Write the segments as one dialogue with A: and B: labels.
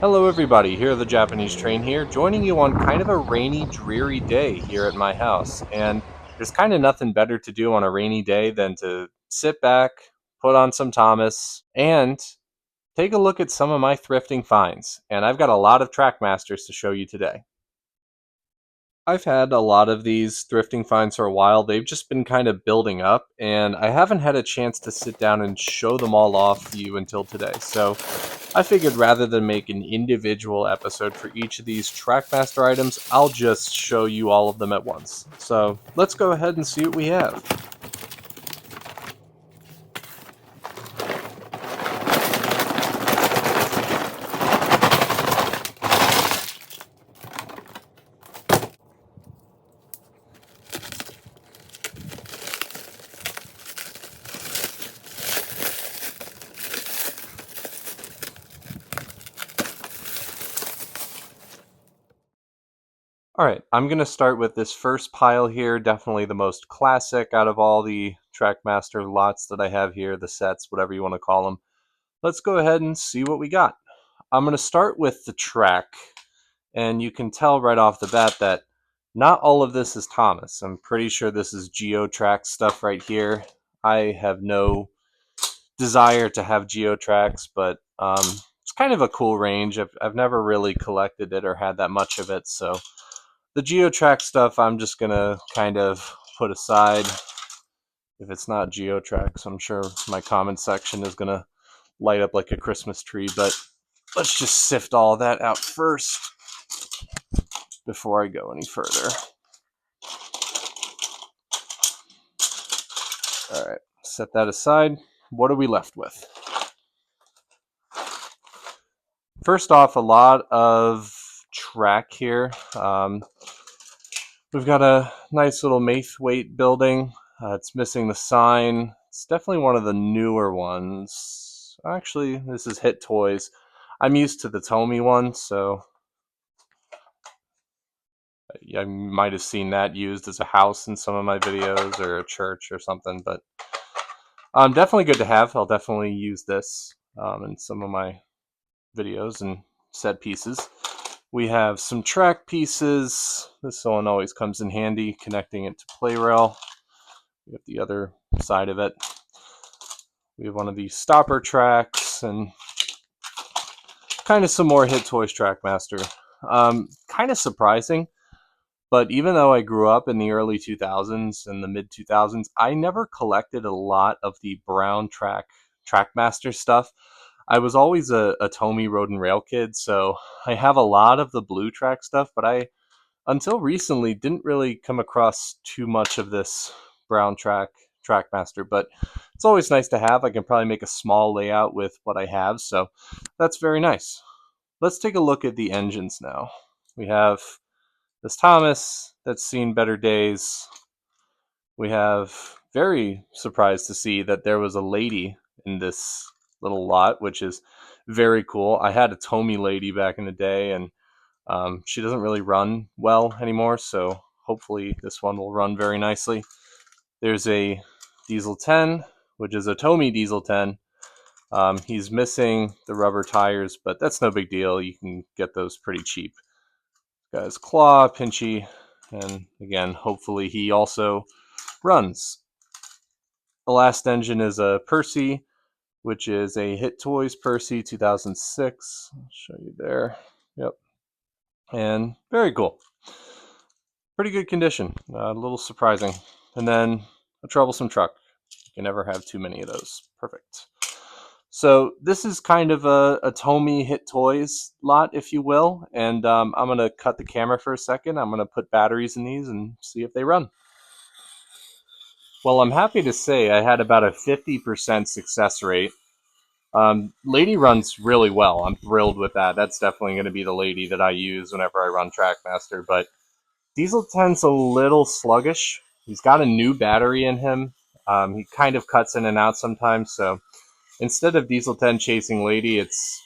A: Hello everybody, here the Japanese Train here, joining you on kind of a rainy, dreary day here at my house. And there's kind of nothing better to do on a rainy day than to sit back, put on some Thomas, and take a look at some of my thrifting finds. And I've got a lot of Trackmasters to show you today. I've had a lot of these thrifting finds for a while. They've just been kind of building up, and I haven't had a chance to sit down and show them all off to you until today. So I figured rather than make an individual episode for each of these Trackmaster items, I'll just show you all of them at once. So let's go ahead and see what we have. Alright, I'm going to start with this first pile here, definitely the most classic out of all the Trackmaster lots that I have here, the sets, whatever you want to call them. Let's go ahead and see what we got. I'm going to start with the track, and you can tell right off the bat that not all of this is Thomas. I'm pretty sure this is Geotrack stuff right here. I have no desire to have Geotracks, but it's kind of a cool range. I've never really collected it or had that much of it, so the Geotrack stuff I'm just gonna kind of put aside. If it's not Geotracks, I'm sure my comment section is gonna light up like a Christmas tree, but let's just sift all of that out first before I go any further. Alright, set that aside. What are we left with? First off, a lot of track here. We've got a nice little Maithwaite building. It's missing the sign. It's definitely one of the newer ones. Actually, this is Hit Toys. I'm used to the Tomy one, so I might have seen that used as a house in some of my videos or a church or something, but definitely good to have. I'll definitely use this in some of my videos and set pieces. We have some track pieces. This one always comes in handy, connecting it to play rail. We have the other side of it. We have one of these stopper tracks and kind of some more Hit Toys Trackmaster. Kind of surprising, but even though I grew up in the early 2000s and the mid 2000s, I never collected a lot of the brown Trackmaster stuff. I was always a Tomy Road and Rail kid, so I have a lot of the blue track stuff, but I, until recently, didn't really come across too much of this brown Trackmaster, but it's always nice to have. I can probably make a small layout with what I have, so that's very nice. Let's take a look at the engines now. We have this Thomas that's seen better days. We have, very surprised to see that there was a lady in this little lot, which is very cool. I had a Tomy lady back in the day, and she doesn't really run well anymore, so hopefully this one will run very nicely. There's a Diesel 10, which is a Tomy Diesel 10. He's missing the rubber tires, but that's no big deal. You can get those pretty cheap. Got his claw, pinchy, and again, hopefully he also runs. The last engine is a Percy, which is a Hit Toys Percy 2006. I'll show you there. Yep. And very cool. Pretty good condition. A little surprising. And then a troublesome truck. You can never have too many of those. Perfect. So this is kind of a Tomy Hit Toys lot, if you will. And I'm going to cut the camera for a second. I'm going to put batteries in these and see if they run. Well, I'm happy to say I had about a 50% success rate. Lady runs really well. I'm thrilled with that. That's definitely going to be the lady that I use whenever I run Trackmaster. But Diesel 10's a little sluggish. He's got a new battery in him. He kind of cuts in and out sometimes, so instead of Diesel 10 chasing Lady, it's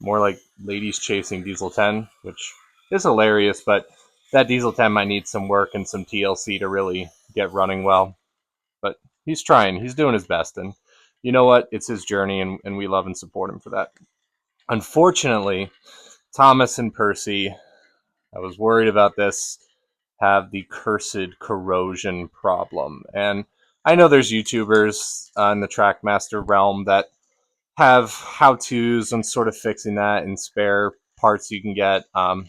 A: more like Lady's chasing Diesel 10, which is hilarious, but that Diesel 10 might need some work and some TLC to really get running well. But he's trying, he's doing his best, and you know what? It's his journey, and we love and support him for that. Unfortunately, Thomas and Percy, I was worried about this, have the cursed corrosion problem. And I know there's YouTubers in the Trackmaster realm that have how-tos on sort of fixing that and spare parts you can get. I'll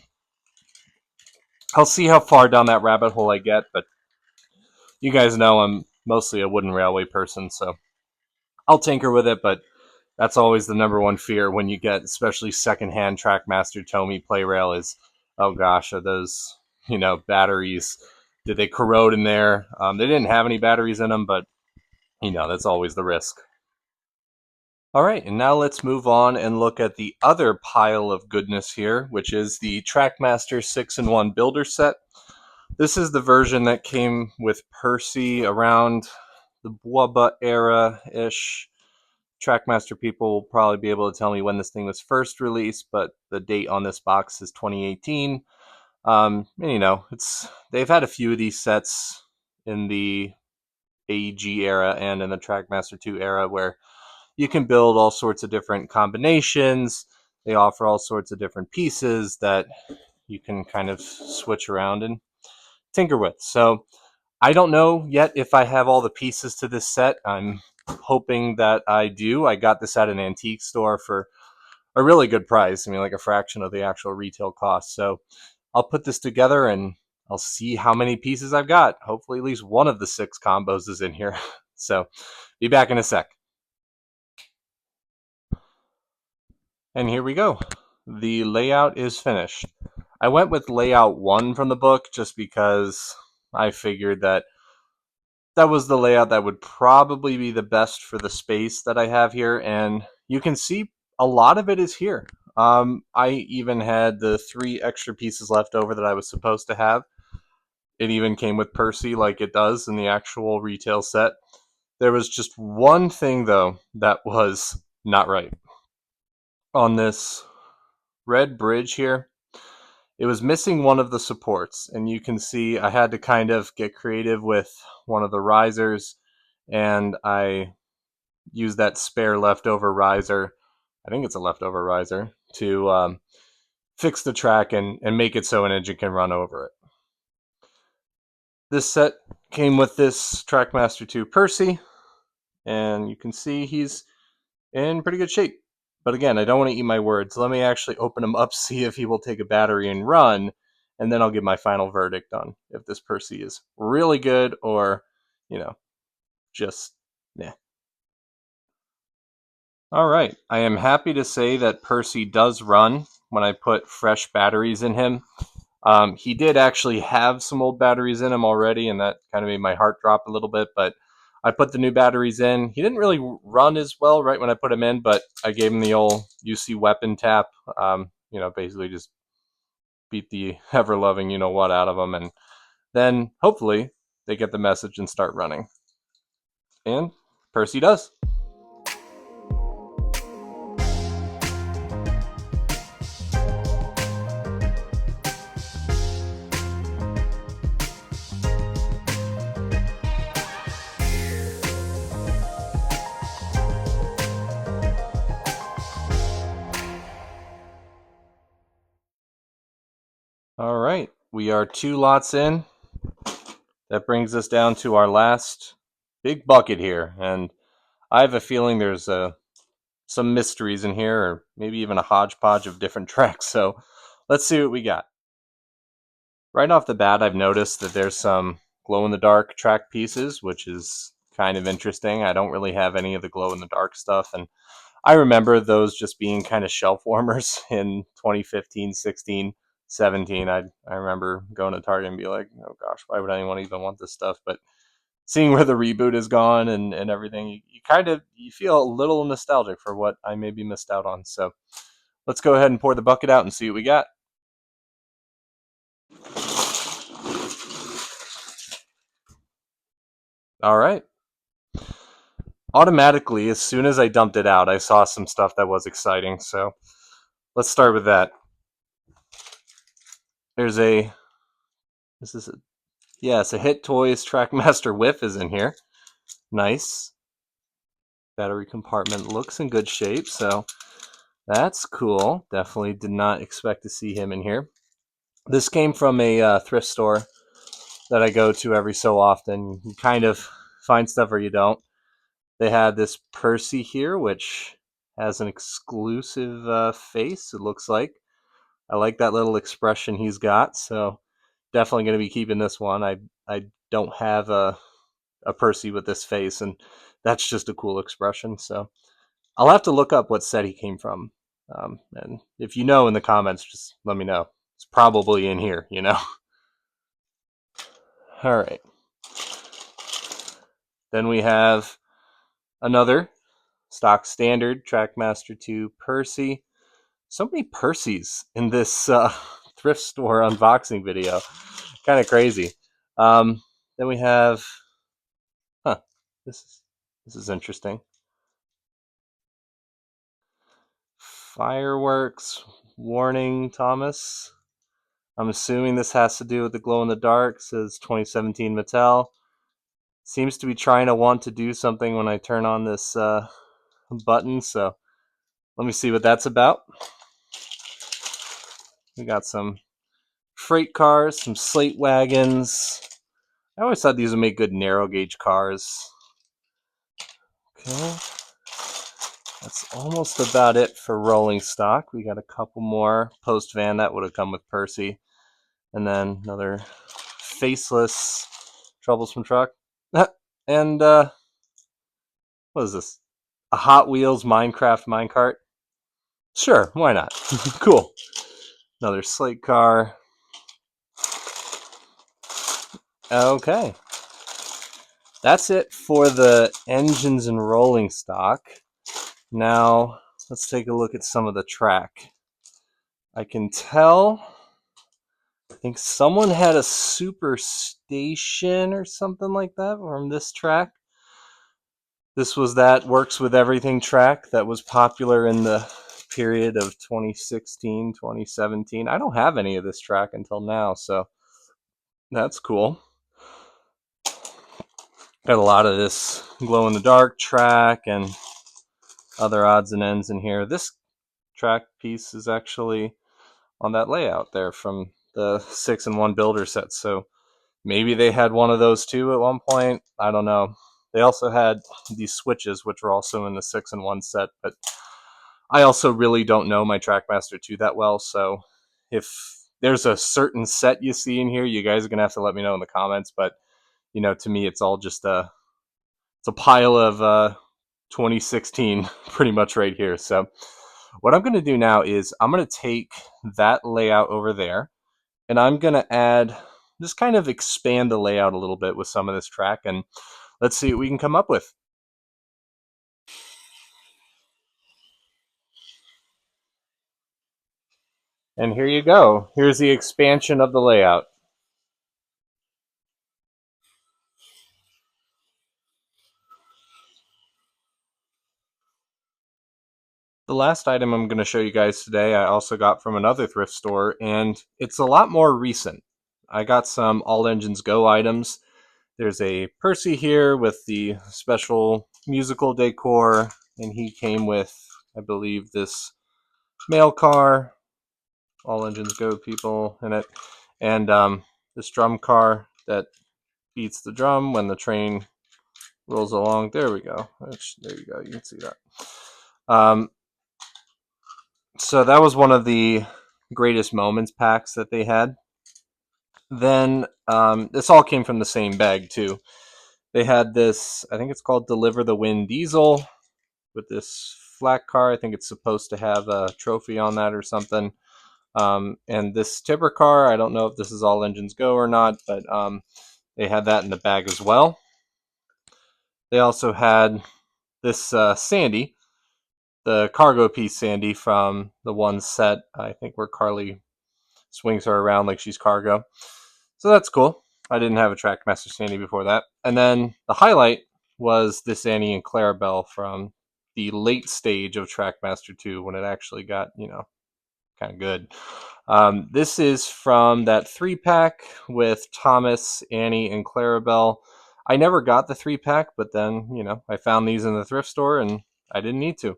A: see how far down that rabbit hole I get, but you guys know I'm mostly a wooden railway person, so I'll tinker with it, but that's always the number one fear when you get, especially secondhand Trackmaster Tomy play rail is, oh gosh, are those, batteries, did they corrode in there? They didn't have any batteries in them, but, that's always the risk. All right, and now let's move on and look at the other pile of goodness here, which is the Trackmaster 6-in-1 Builder Set. This is the version that came with Percy around the Bwaba era-ish. Trackmaster people will probably be able to tell me when this thing was first released, but the date on this box is 2018. And, they've had a few of these sets in the AEG era and in the Trackmaster 2 era where you can build all sorts of different combinations. They offer all sorts of different pieces that you can kind of switch around and tinker with. So I don't know yet if I have all the pieces to this set. I'm hoping that I do. I got this at an antique store for a really good price. I mean, like a fraction of the actual retail cost. So I'll put this together and I'll see how many pieces I've got. Hopefully at least one of the 6 combos is in here. So be back in a sec. And here we go. The layout is finished. I went with layout 1 from the book just because I figured that was the layout that would probably be the best for the space that I have here, and you can see a lot of it is here. I even had the 3 extra pieces left over that I was supposed to have. It even came with Percy like it does in the actual retail set. There was just one thing, though, that was not right. On this red bridge here, it was missing one of the supports, and you can see I had to kind of get creative with one of the risers, and I used that spare leftover riser, I think it's a leftover riser, to fix the track and make it so an engine can run over it. This set came with this Trackmaster 2 Percy, and you can see he's in pretty good shape. But again, I don't want to eat my words. Let me actually open him up, see if he will take a battery and run, and then I'll give my final verdict on if this Percy is really good or, just nah. All right, I am happy to say that Percy does run when I put fresh batteries in him. He did actually have some old batteries in him already, and that kind of made my heart drop a little bit, but I put the new batteries in. He didn't really run as well right when I put him in, but I gave him the old UC weapon tap, basically just beat the ever-loving you-know-what out of them, and then hopefully they get the message and start running. And Percy does. All right, we are 2 lots in. That brings us down to our last big bucket here, and I have a feeling there's some mysteries in here, or maybe even a hodgepodge of different tracks, so let's see what we got. Right off the bat, I've noticed that there's some glow-in-the-dark track pieces, which is kind of interesting. I don't really have any of the glow-in-the-dark stuff, and I remember those just being kind of shelf warmers in 2015, 16, 17. I remember going to Target and be like, oh gosh, why would anyone even want this stuff? But seeing where the reboot is gone and everything, you feel a little nostalgic for what I maybe missed out on. So let's go ahead and pour the bucket out and see what we got. All right. automatically, as soon as I dumped it out, I saw some stuff that was exciting. So let's start with that. There's a, this is a, yeah, it's a Hit Toys Trackmaster whiff is in here. Nice. Battery compartment looks in good shape, so that's cool. Definitely did not expect to see him in here. This came from a thrift store that I go to every so often. You kind of find stuff or you don't. They had this Percy here, which has an exclusive face, it looks like. I like that little expression he's got, so definitely going to be keeping this one. I don't have a Percy with this face, and that's just a cool expression, so I'll have to look up what set he came from. And if you know in the comments, just let me know. It's probably in here, you know? All right. Then we have another stock standard Trackmaster 2 Percy. So many Percys in this thrift store unboxing video. Kind of crazy. Then we have, huh, this is interesting. Fireworks warning, Thomas. I'm assuming this has to do with the glow in the dark. It says 2017 Mattel. Seems to be trying to want to do something when I turn on this button. So let me see what that's about. We got some freight cars, some slate wagons. I always thought these would make good narrow gauge cars. Okay. That's almost about it for rolling stock. We got a couple more post van that would have come with Percy. And then another faceless troublesome truck. And what is this? A Hot Wheels Minecraft minecart? Sure, why not? Cool. Another slate car. Okay. That's it for the engines and rolling stock. Now, let's take a look at some of the track. I can tell, I think someone had a Superstation or something like that from this track. This was that Works With Everything track that was popular in the period of 2016, 2017. I don't have any of this track until now, so that's cool. Got a lot of this glow in the dark track and other odds and ends in here. This track piece is actually on that layout there from the 6-in-1 builder set, so maybe they had one of those too at one point. I don't know. They also had these switches, which were also in the 6-in-1 set, but I also really don't know my Trackmaster 2 that well, so if there's a certain set you see in here, you guys are going to have to let me know in the comments, but, you know, to me, it's all just it's a pile of 2016 pretty much right here. So what I'm going to do now is I'm going to take that layout over there, and I'm going to add, just kind of expand the layout a little bit with some of this track, and let's see what we can come up with. And here you go. Here's the expansion of the layout. The last item I'm going to show you guys today, I also got from another thrift store, and it's a lot more recent. I got some All Engines Go items. There's a Percy here with the special musical decor, and he came with, I believe, this mail car, All Engines Go people in it, and this drum car that beats the drum when the train rolls along. There we go. There you go. You can see that. So that was one of the greatest moments packs that they had. Then this all came from the same bag too. They had this, I think it's called Deliver the Wind Diesel with this flat car. I think it's supposed to have a trophy on that or something. And this tipper car, I don't know if this is All Engines Go or not, but they had that in the bag as well. They also had this Sandy, the cargo piece Sandy from the one set, I think, where Carly swings her around like she's cargo. So that's cool. I didn't have a Trackmaster Sandy before that. And then the highlight was this Annie and Clarabelle from the late stage of Trackmaster 2 when it actually got, kind of good. This is from that 3-pack with Thomas, Annie, and Clarabelle. I never got the 3-pack, but then, I found these in the thrift store and I didn't need to.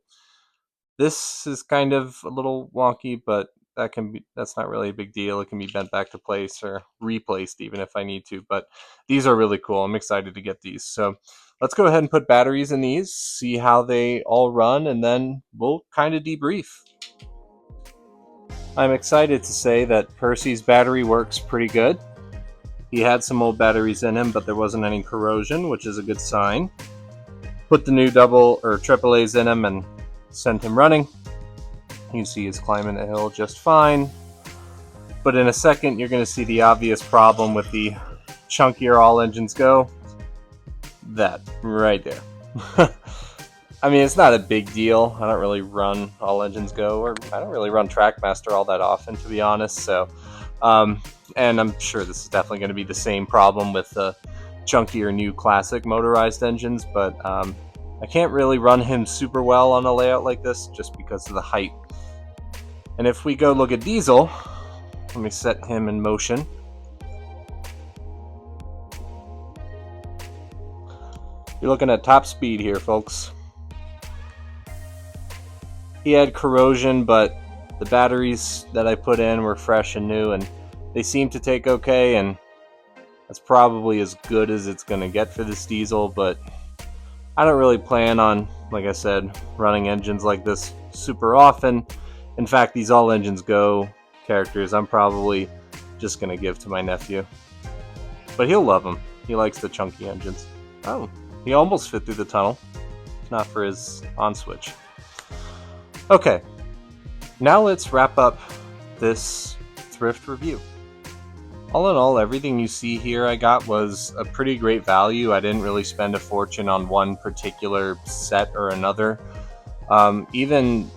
A: This is kind of a little wonky, but that's not really a big deal. It can be bent back to place or replaced even if I need to, but these are really cool. I'm excited to get these. So let's go ahead and put batteries in these, see how they all run, and then we'll kind of debrief. I'm excited to say that Percy's battery works pretty good. He had some old batteries in him, but there wasn't any corrosion, which is a good sign. Put the new double or AAAs in him and sent him running. You can see he's climbing the hill just fine. But in a second, you're going to see the obvious problem with the chunkier all engines go. That right there. I mean, it's not a big deal. I don't really run all engines go, or I don't really run Trackmaster all that often, to be honest. So, and I'm sure this is definitely going to be the same problem with the chunkier new classic motorized engines, but I can't really run him super well on a layout like this just because of the height. And if we go look at diesel, let me set him in motion. You're looking at top speed here, folks. He had corrosion, but the batteries that I put in were fresh and new, and they seem to take okay, and that's probably as good as it's going to get for this diesel, but I don't really plan on, like I said, running engines like this super often. In fact, these all engines go characters I'm probably just going to give to my nephew. But he'll love them. He likes the chunky engines. Oh, he almost fit through the tunnel. Not for his on switch. Okay, now let's wrap up this thrift review. All in all, everything you see here I got was a pretty great value. I didn't really spend a fortune on one particular set or another. Even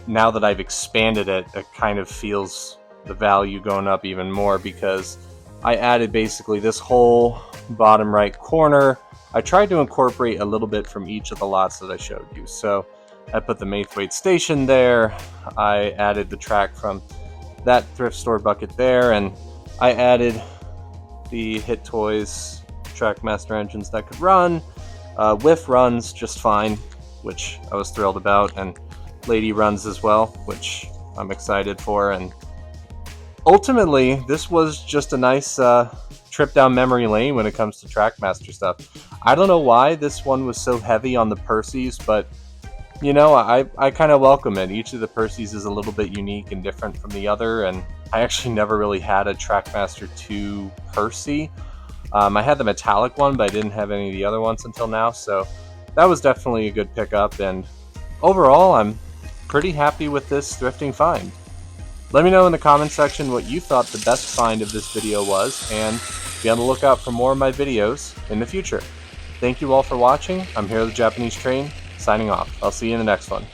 A: now that I've expanded it, it kind of feels the value going up even more because I added basically this whole bottom right corner. I tried to incorporate a little bit from each of the lots that I showed you. So I put the Maithwaite station there, I added the track from that thrift store bucket there, and I added the Hit Toys Trackmaster engines that could run. Whiff runs just fine, which I was thrilled about, and Lady runs as well, which I'm excited for. And ultimately, this was just a nice trip down memory lane when it comes to Trackmaster stuff. I don't know why this one was so heavy on the Percys, but I kind of welcome it. Each of the Percys is a little bit unique and different from the other, and I actually never really had a Trackmaster 2 Percy. I had the metallic one, but I didn't have any of the other ones until now, so that was definitely a good pickup, and overall, I'm pretty happy with this thrifting find. Let me know in the comments section what you thought the best find of this video was, and be on the lookout for more of my videos in the future. Thank you all for watching. I'm here with the Japanese Train, signing off. I'll see you in the next one.